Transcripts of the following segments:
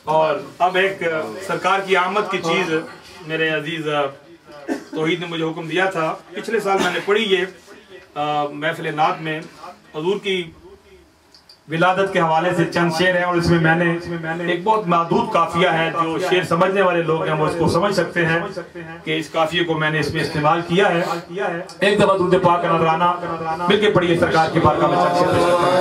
اور اب ایک سرکار کی آمد کی چیز میرے عزیز توحید نے مجھے حکم دیا تھا، پچھلے سال میں نے پڑھی یہ محفل نعت میں حضور کی ولادت کے حوالے سے چند شعر ہیں، اور اس میں میں نے ایک بہت محدود قافیہ ہے، جو شعر سمجھنے والے لوگ ہیں وہ اس کو سمجھ سکتے ہیں کہ اس قافیے کو میں نے اس میں استعمال کیا ہے۔ ایک دفعہ درود پاک کا نذرانہ مل کے پڑھیے سرکار کی بارگاہ میں چند شعر پیش کرتا ہوں۔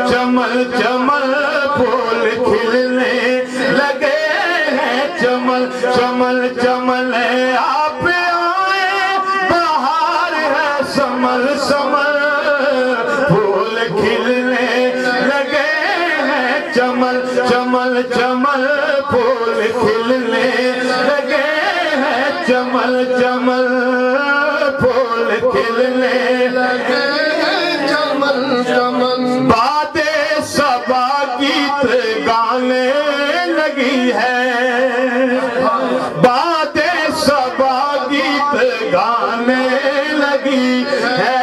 چمل چمل پھول کھلنے لگے ہیں، چمل چمل چمل آپ آئے بہار ہے، سمل سمل پھول کھلنے لگے ہیں، چمل چمل چمل پھول کھلنے لگے ہیں، چمل چمل پھول کھلنے لگے ہیں، چمل چمل صبا گیت گانے لگی ہے، بات صبا گیت گانے لگی ہے،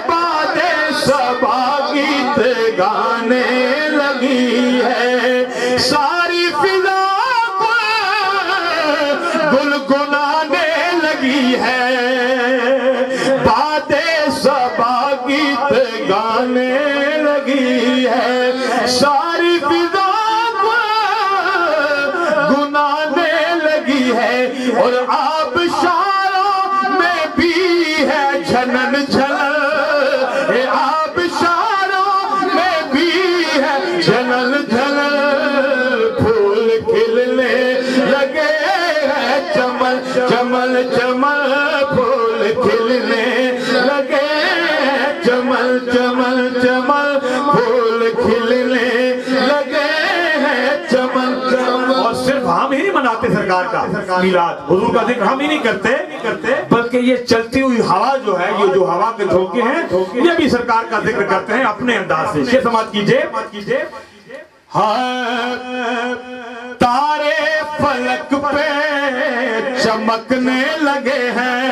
بات صبا گیت گانے لگی ہے، ساری فضا گنگنانے لگی ہے، بات صبا گیت گانے لگی ہے، ساری فضا گنانے لگی ہے، اور آبشاروں میں بھی ہے جھنن جھنن، آبشاروں میں بھی ہے جھنن جھنن، پھول کھلنے لگے ہیں، چمل چمل چمل پھول کھلنے لگے ہیں، چمل چمل چمل پھول کھلنے لگے ہیں، چمل چمل۔ اور صرف ہم ہی نہیں مناتے سرکار کا میلاد، حضور کا ذکر ہم ہی نہیں کرتے بلکہ یہ چلتی ہوئی ہوا جو ہے، یہ جو ہوا کے جھونکے ہیں، یہ بھی سرکار کا ذکر کرتے ہیں اپنے انداز سے۔ شیخ سماعت کیجئے۔ تارے فلک پہ چمکنے لگے ہیں،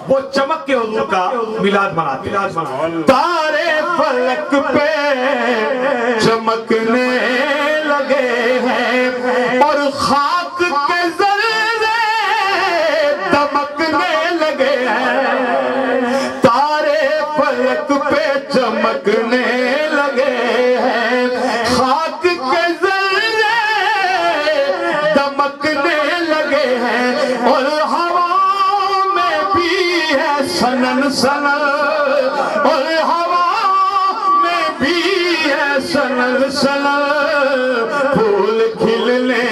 وہ چمک کے حضور کا میلاد مناتے ہیں، تارے فلک پہ چمکنے لگے ہیں، اور خاک کے ذرے دمکنے لگے ہیں، تارے فلک پہ چمکنے لگے ہیں، خاک کے ذرے دمکنے لگے ہیں، اور ہوا میں بھی ہے سنن سنن، اور ہوا میں بھی ہے سنن سنن، پھول کھلنے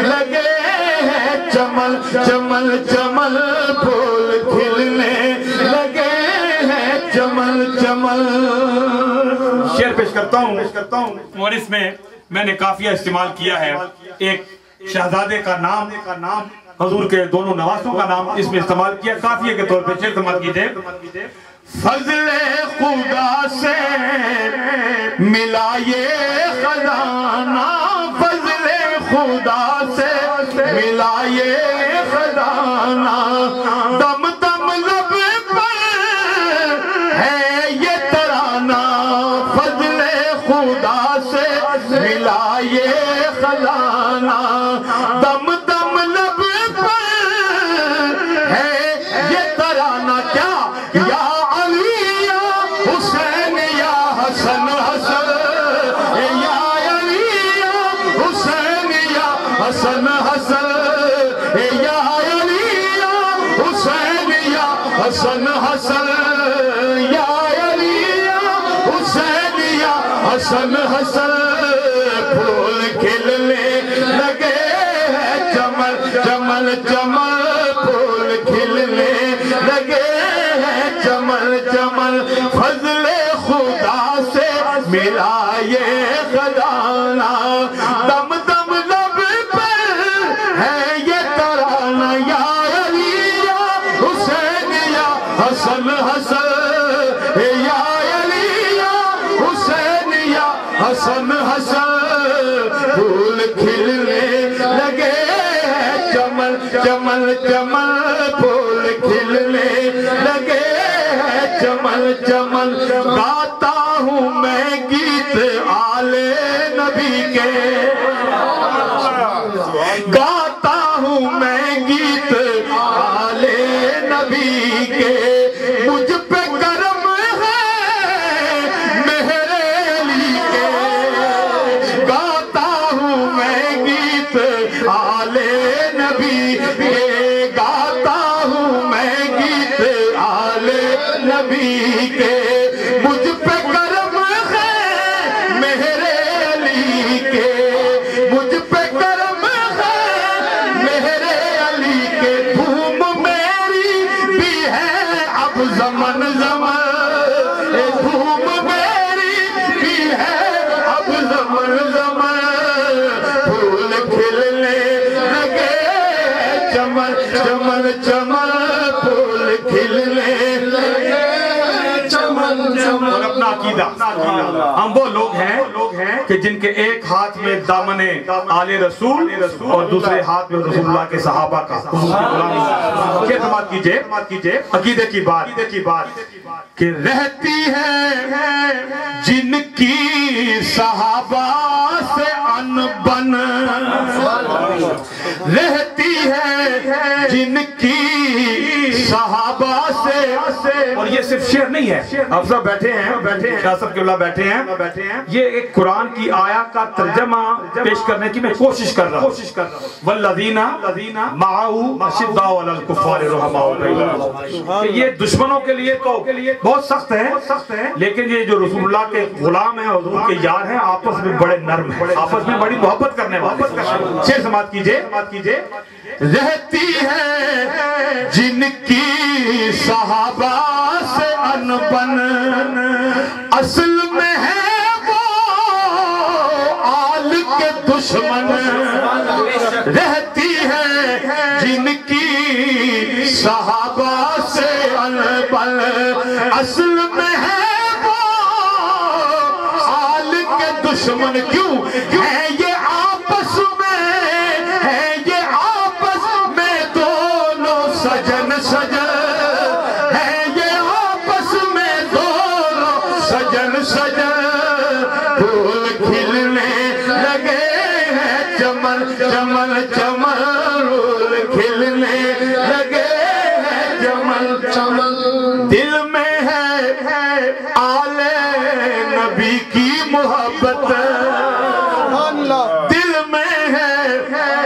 لگے ہیں، چمل چمل چمل پھول کھلنے لگے ہیں، چمل چمل۔ شعر پیش کرتا ہوں، اور اس میں نے قافیہ استعمال کیا ہے، ایک شہزادے کا نام، حضور کے دونوں نواسوں کا نام اس میں استعمال کیا قافیہ کے طور پہ۔ شعر سماعت کیجئے۔ فضل خدا سے ملا یہ خزانہ، فضل خدا سے ملا یہ خزانہ، دم دم لب پر ہے یہ ترانہ، فضل خدا سے ملا یہ خزانہ، دم دم لب پر ہے یہ ترانہ، کیا یا حسن حسن یا علی یا حسین یا حسن حسن یا علی یا حسین یا حسن حسن، پھول کھلنے لگے ہیں، چمن چمن پھول کھلنے لگے ہیں چمن چمن فضل خدا سے ملا یہ خزانہ دم دم لب پر ہے یہ ترانہ یا علی یا حسین یا حسن حسن یا علی یا حسین یا حسن حسن پھول کھلنے لگے ہیں چمن چمن چمن پھول کھلنے لگے ہیں چمن چمن گاتا ہوں میں گیت آل نبی کے گاتا ہوں میں گیت آل نبی کے مجھ پہ کرم ہے مہر علی کے گاتا ہوں میں گیت آل نبی کے گاتا ہوں میں گیت آل نبی کے مجھ پہ کرم ہے مہر علی کے مجھ پہ کرم ہے مہر علی کے دھوم میری بھی ہے اب زمن زمن دھوم میری بھی ہے اب زمن زمن پھول کھلنے لگے چمن چمن چمن پھول کھلنے لگے چمن چمن اور اپنا عقیدہ ہم وہ لوگ ہیں کہ جن کے ایک ہاتھ میں دامن آل رسول اور دوسرے ہاتھ میں رسول اللہ کے صحابہ کا کیا سماعت کیجئے عقیدے کی بات کہ رہتی ہے جن کی صحابہ سے انبن رہتی ہے جن کی صحابہ سے اور یہ صرف شعر نہیں ہے آپ سب بیٹھے ہیں شاہ صاحب قبلہ بیٹھے ہیں یہ ایک قرآن کی آیا کا ترجمہ پیش کرنے کی میں کوشش کر رہا ہوں والذین معه اشداء علی الکفار رحماء بینہم یہ دشمنوں کے لیے تو بہت سخت ہے لیکن یہ جو رسول اللہ کے غلام ہیں حضور کے یار ہیں آپس میں بڑے نرم ہیں آپس میں بڑی محبت کرنے والے شعر سماعت کیجئے رہتی ہے جن کی صحابہ سے انبن اصل میں ہے وہ آل کے دشمن رہتی ہے جن کی صحابہ سے انبن اصل میں ہے وہ آل کے دشمن کیوں ہے یہ آپس میں ہے یہ آپس میں دونوں سجن سجن ہے یہ آپس میں دونوں سجن سجن پھول کھلنے لگے ہیں چمن چمن چمن پھول کھلنے لگے ہیں چمن چمن دل میں ہے آل نبی کی محبت دل میں ہے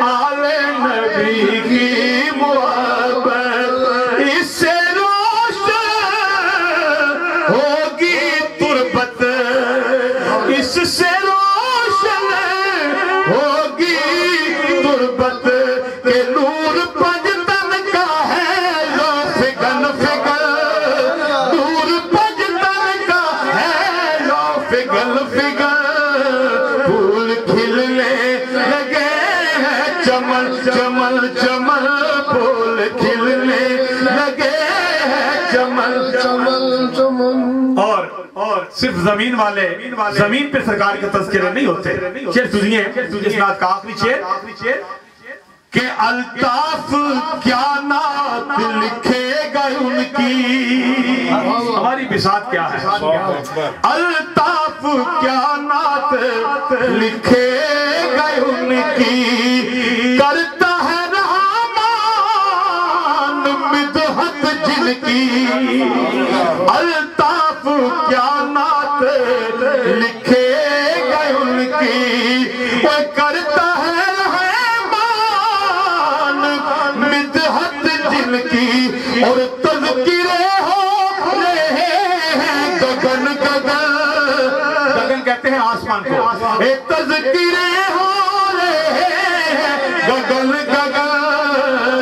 آل نبی کی محبت اس سے روشن ہوگی تربت اس سے روشن ہوگی تربت کہ نور پنجتن کا ہے لو فگن فگن نور پنجتن کا ہے لو فگن فگن پھول کھلنے لگے ہیں چمن چمن چمن پھول کھلنے لگے ہیں چمن چمن چمن اور صرف زمین والے زمین پہ سرکار کے تذکرے نہیں ہوتے شعر سنیے اس نعت کا آخری شعر کہ الطاف کیا نعت لکھے گئے ان کی ہماری بساط کیا ہے الطاف کیا نعت لکھے گئے ان کی کرتا ہے رحمان مدحت جن کی الطاف کیا نعت لکھے گئے ان کی وہ کرتا ہے مدحت جن کی اور تذکرے ہو رہے ہیں گگن گگن گگن کہتے ہیں آسمان کو تذکرے ہو رہے ہیں گگن گگن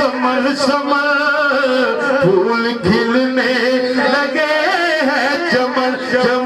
سمر سمر پھول کھلنے لگے ہیں چمن چمن